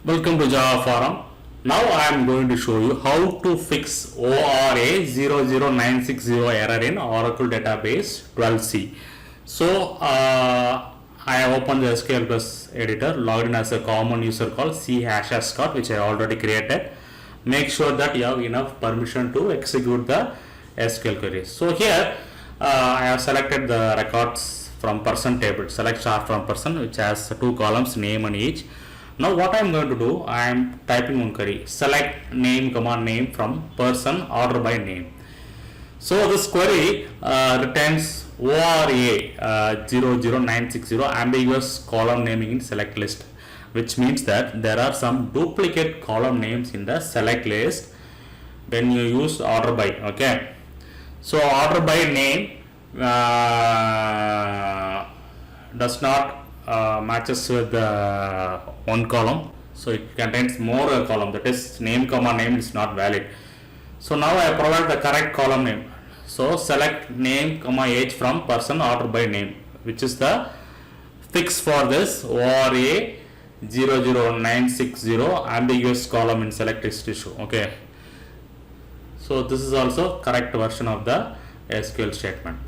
Welcome to Java Forum. Now I am going to show you how to fix ORA-00960 error in Oracle Database 12c. So I have opened the SQL Plus editor, logged in as a common user called c#scott, which I already created. Make sure that you have enough permission to execute the SQL queries. So here I have selected the records from person table, select star from person, which has two columns, name and age. Now what I am going to do, I am typing one query, select name, name from person, order by name. So this query returns ORA-00960 ambiguous column naming in select list, which means that there are some duplicate column names in the select list when you use order by. Okay, so order by name does not matches with one column, so it contains more column, that is name name is not valid. So now I provide the correct column name. So select name age from person, order by name, which is the fix for this ORA-00960 ambiguous column in select list issue. Okay, so this is also correct version of the SQL statement.